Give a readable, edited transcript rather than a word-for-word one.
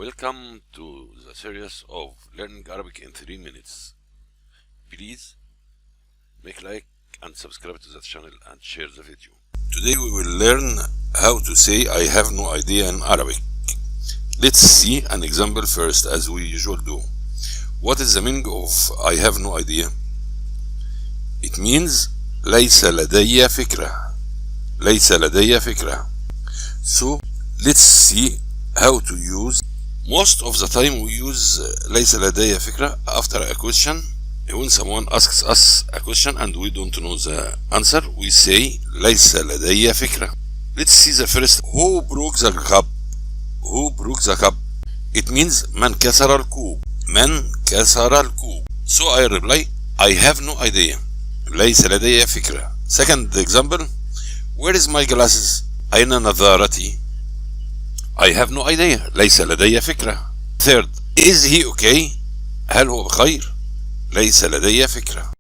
Welcome to the series of Learning Arabic in 3 minutes. Please make like and subscribe to the channel and share the video. Today we will learn how to say I have no idea in Arabic. Let's see an example first, as we usually do. What is the meaning of I have no idea? It means ليس لدي فكرة. ليس لدي فكرة. So let's see how to use. Most of the time we use ليس لدي فكرة after a question. When someone asks us a question and we don't know the answer, we say ليس لدي فكرة. Let's see the first. Who broke the cup? Who broke the cup? It means من كسر الكوب. من كسر الكوب. So I reply I have no idea. ليس لدي فكرة. Second example. Where is my glasses? أين نظارتي? I have no idea. ليس لدي فكرة. Third. Is he okay? هل هو بخير؟ ليس لدي فكرة.